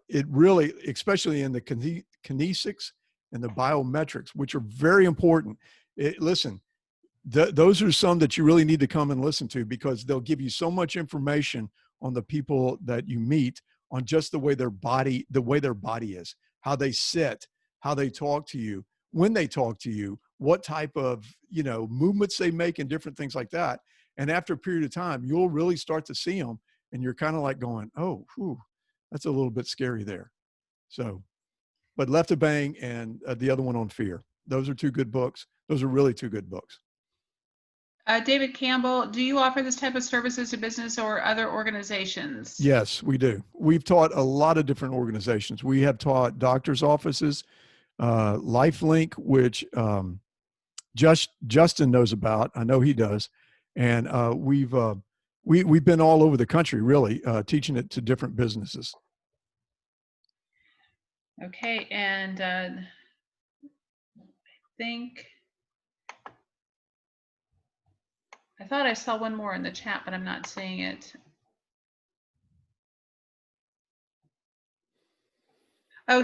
It really, especially in the kinesics and the biometrics, which are very important. Listen, those are some that you really need to come and listen to, because they'll give you so much information on the people that you meet, on just the way their body is, how they sit, how they talk to you, when they talk to you, what type of, movements they make and different things like that. And after a period of time, you'll really start to see them, and you're kind of like going, oh, whew, that's a little bit scary there. So, but Left of Bang and the other one on fear, those are two good books. Those are really two good books. David Campbell, do you offer this type of services to business or other organizations? Yes, we do. We've taught a lot of different organizations. We have taught doctors' offices, LifeLink, which Justin knows about. I know he does. And we've been all over the country, really, teaching it to different businesses. Okay, and I thought I saw one more in the chat, but I'm not seeing it. Oh,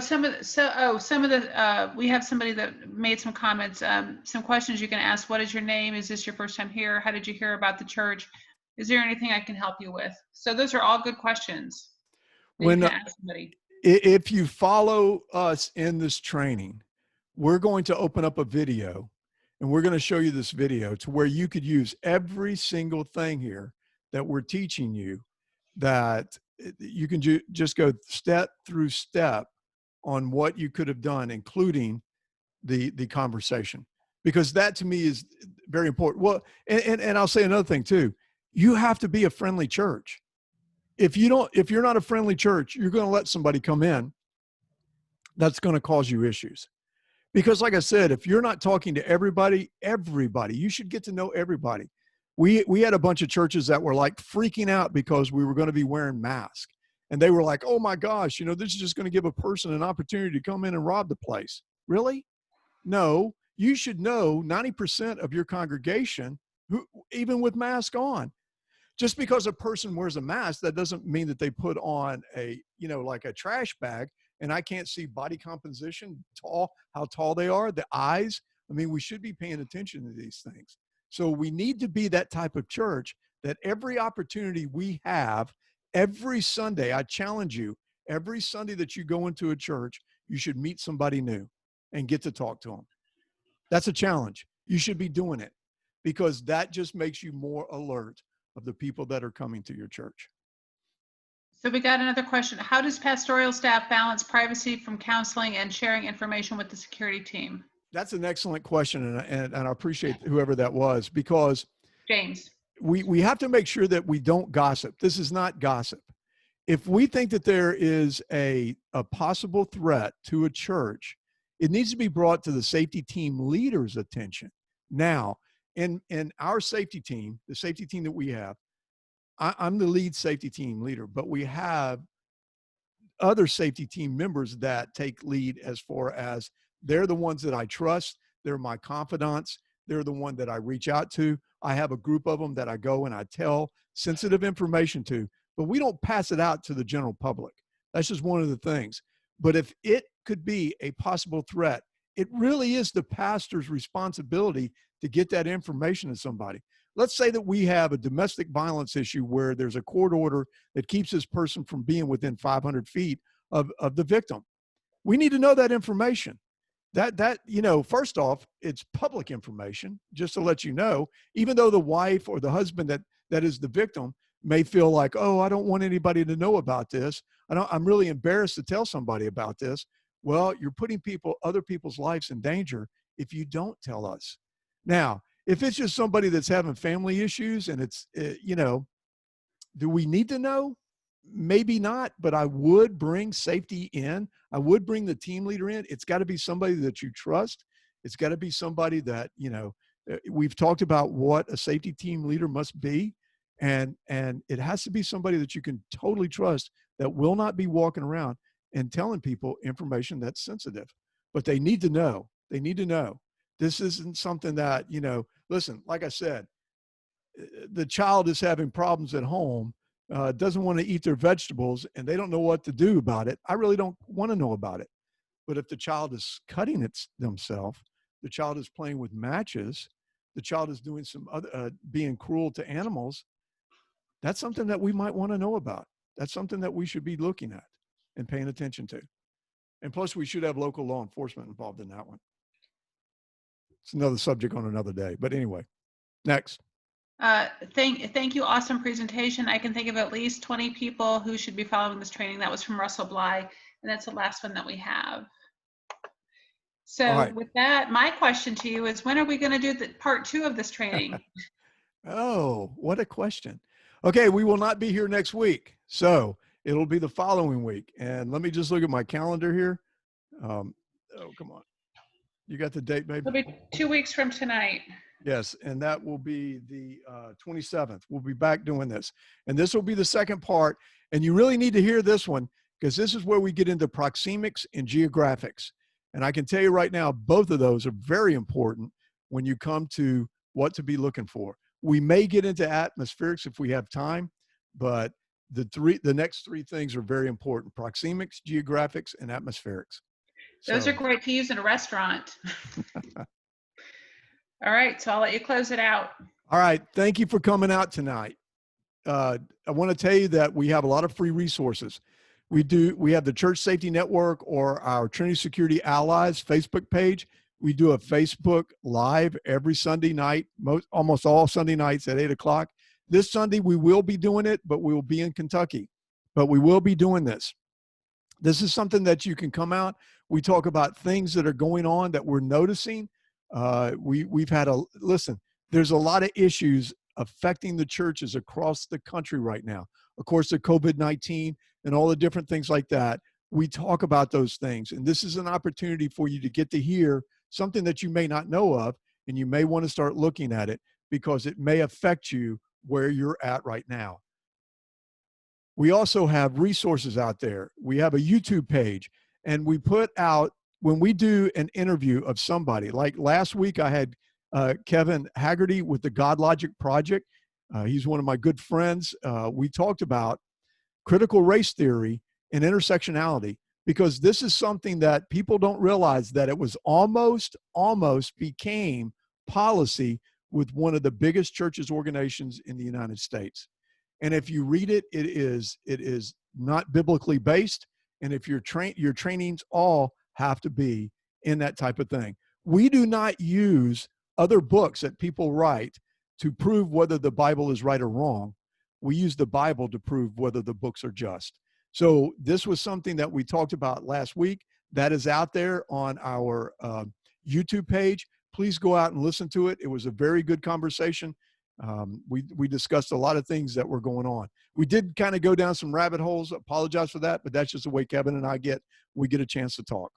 we have somebody that made some comments, some questions you can ask. What is your name? Is this your first time here? How did you hear about the church? Is there anything I can help you with? So those are all good questions that you can ask somebody. If you follow us in this training, we're going to open up a video, and we're going to show you this video to where you could use every single thing here that we're teaching you, that you can just go step through step on what you could have done, including the conversation, because that to me is very important. Well, and I'll say another thing too. You have to be a friendly church. If you're not a friendly church, you're going to let somebody come in that's going to cause you issues. Because like I said, if you're not talking to everybody, you should get to know everybody. We had a bunch of churches that were like freaking out because we were going to be wearing masks. And they were like, oh my gosh, this is just going to give a person an opportunity to come in and rob the place. Really? No, you should know 90% of your congregation, even with mask on. Just because a person wears a mask, that doesn't mean that they put on like a trash bag, and I can't see body composition, how tall they are, the eyes. I mean, we should be paying attention to these things. So we need to be that type of church that every opportunity we have, every Sunday, I challenge you, every Sunday that you go into a church, you should meet somebody new and get to talk to them. That's a challenge. You should be doing it, because that just makes you more alert of the people that are coming to your church. So we got another question. How does pastoral staff balance privacy from counseling and sharing information with the security team? That's an excellent question, and I appreciate whoever that was, because James, we have to make sure that we don't gossip. This is not gossip. If we think that there is a possible threat to a church, it needs to be brought to the safety team leader's attention. Now, in our safety team, the safety team that we have, I'm the lead safety team leader, but we have other safety team members that take lead, as far as they're the ones that I trust. They're my confidants. They're the one that I reach out to. I have a group of them that I go and I tell sensitive information to, but we don't pass it out to the general public. That's just one of the things. But if it could be a possible threat, it really is the pastor's responsibility to get that information to somebody. Let's say that we have a domestic violence issue where there's a court order that keeps this person from being within 500 feet of the victim. We need to know that information. That first off, it's public information, just to let you know, even though the wife or the husband that is the victim may feel like, oh, I don't want anybody to know about this. I'm really embarrassed to tell somebody about this. Well, you're putting other people's lives in danger if you don't tell us. Now, if it's just somebody that's having family issues and it's, do we need to know? Maybe not, but I would bring safety in. I would bring the team leader in. It's got to be somebody that you trust. It's got to be somebody that, we've talked about what a safety team leader must be. And it has to be somebody that you can totally trust, that will not be walking around and telling people information that's sensitive. But they need to know. They need to know. This isn't something that, listen, like I said, the child is having problems at home. doesn't want to eat their vegetables and they don't know what to do about it, I really don't want to know about it. But if the child is cutting themselves, the child is playing with matches, the child is doing some other, being cruel to animals, that's something that we might want to know about. That's something that we should be looking at and paying attention to. And plus, we should have local law enforcement involved in that one. It's another subject on another day. But anyway, next. Thank you. Awesome presentation. I can think of at least 20 people who should be following this training. That was from Russell Bly, and that's the last one that we have. So All right. with that, my question to you is, when are we going to do the part 2 of this training? Oh, what a question. Okay, we will not be here next week. So it'll be the following week. And let me just look at my calendar here. Oh, come on. You got the date, maybe? It'll be 2 weeks from tonight. Yes, and that will be the 27th. We'll be back doing this. And this will be the second part. And you really need to hear this one because this is where we get into proxemics and geographics. And I can tell you right now, both of those are very important when you come to what to be looking for. We may get into atmospherics if we have time, but the next 3 things are very important: proxemics, geographics, and atmospherics. Those are great to use in a restaurant. All right, so I'll let you close it out. All right, thank you for coming out tonight. I want to tell you that we have a lot of free resources. We have the Church Safety Network or our Trinity Security Allies Facebook page. We do a Facebook Live every Sunday night, almost all Sunday nights at 8 o'clock. This Sunday, we will be doing it, but we will be in Kentucky. But we will be doing this. This is something that you can come out. We talk about things that are going on that we're noticing. Listen, there's a lot of issues affecting the churches across the country right now. Of course, the COVID-19 and all the different things like that. We talk about those things. And this is an opportunity for you to get to hear something that you may not know of, and you may want to start looking at it because it may affect you where you're at right now. We also have resources out there. We have a YouTube page, and we put out, when we do an interview of somebody, like last week I had Kevin Haggerty with the God Logic Project. He's one of my good friends. We talked about critical race theory and intersectionality, because this is something that people don't realize, that it was almost became policy with one of the biggest churches organizations in the United States. And if you read it, it is not biblically based. And if your trainings all have to be in that type of thing. We do not use other books that people write to prove whether the Bible is right or wrong. We use the Bible to prove whether the books are just. So this was something that we talked about last week. That is out there on our YouTube page. Please go out and listen to it. It was a very good conversation. We discussed a lot of things that were going on. We did kind of go down some rabbit holes. Apologize for that, but that's just the way Kevin and I get. We get a chance to talk.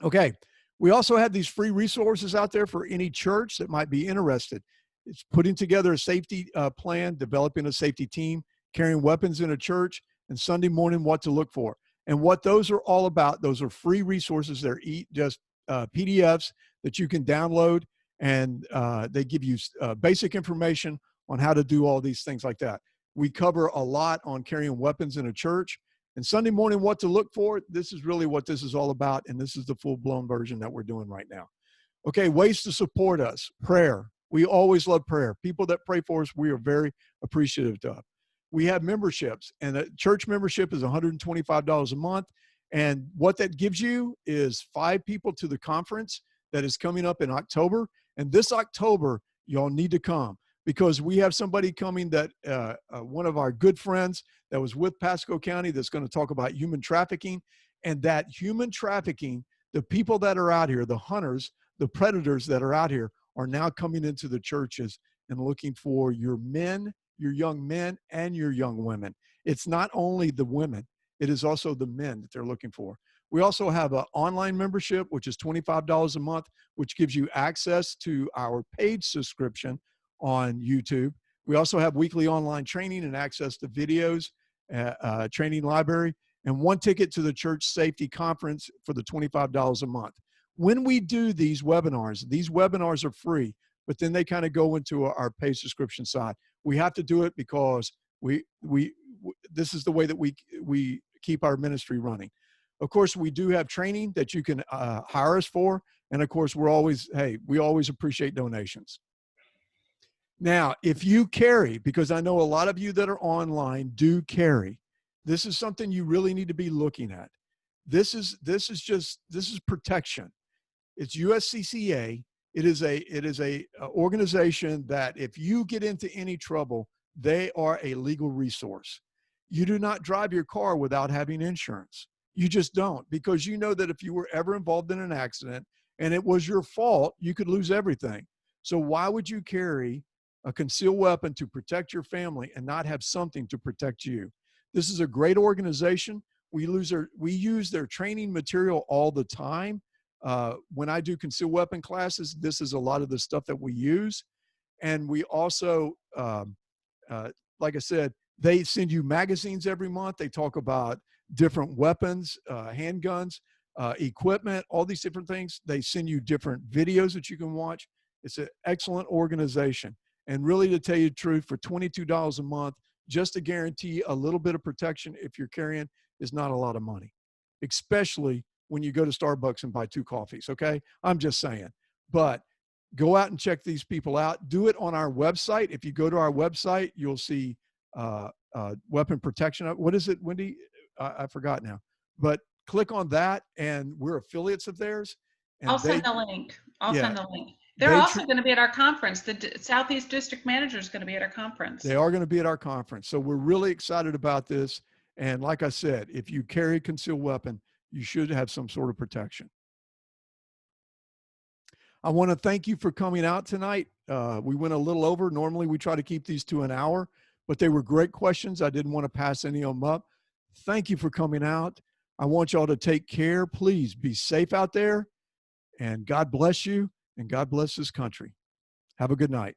Okay. We also have these free resources out there for any church that might be interested. It's putting together a safety plan, developing a safety team, carrying weapons in a church, and Sunday morning what to look for. And what those are all about, those are free resources. They're just PDFs that you can download, and they give you basic information on how to do all these things like that. We cover a lot on carrying weapons in a church. And Sunday morning, what to look for, this is really what this is all about, and this is the full-blown version that we're doing right now. Okay, ways to support us. Prayer. We always love prayer. People that pray for us, we are very appreciative of. We have memberships, and a church membership is $125 a month. And what that gives you is 5 people to the conference that is coming up in October. And this October, y'all need to come, because we have somebody coming that one of our good friends that was with Pasco County that's going to talk about human trafficking. And that human trafficking, the people that are out here, the hunters, the predators that are out here, are now coming into the churches and looking for your men, your young men, and your young women. It's not only the women, it is also the men that they're looking for. We also have an online membership, which is $25 a month, which gives you access to our paid subscription on YouTube. We also have weekly online training and access to videos, training library, and 1 ticket to the church safety conference for the $25 a month. When we do these webinars are free, but then they kind of go into our paid subscription side. We have to do it because This is the way that we keep our ministry running. Of course, we do have training that you can hire us for. And of course, we always appreciate donations. Now, if you carry, because I know a lot of you that are online do carry, this is something you really need to be looking at. This is protection. It's USCCA. It is a organization that if you get into any trouble, they are a legal resource. You do not drive your car without having insurance. You just don't, because you know that if you were ever involved in an accident and it was your fault, you could lose everything. So why would you carry a concealed weapon to protect your family and not have something to protect you? This is a great organization. We use their training material all the time. When I do concealed weapon classes, this is a lot of the stuff that we use. And we also, like I said, they send you magazines every month. They talk about different weapons, handguns, equipment, all these different things. They send you different videos that you can watch. It's an excellent organization. And really, to tell you the truth, for $22 a month, just to guarantee a little bit of protection if you're carrying is not a lot of money, especially when you go to Starbucks and buy 2 coffees, okay? I'm just saying. But go out and check these people out. Do it on our website. If you go to our website, you'll see weapon protection. What is it, Wendy? I forgot now. But click on that, and we're affiliates of theirs. And I'll send the link. Send the link. They're They also going to be at our conference. The Southeast District Manager is going to be at our conference. They are going to be at our conference. So we're really excited about this. And like I said, if you carry a concealed weapon, you should have some sort of protection. I want to thank you for coming out tonight. We went a little over. Normally, we try to keep these to an hour, but they were great questions. I didn't want to pass any of them up. Thank you for coming out. I want y'all to take care. Please be safe out there. And God bless you, and God bless this country. Have a good night.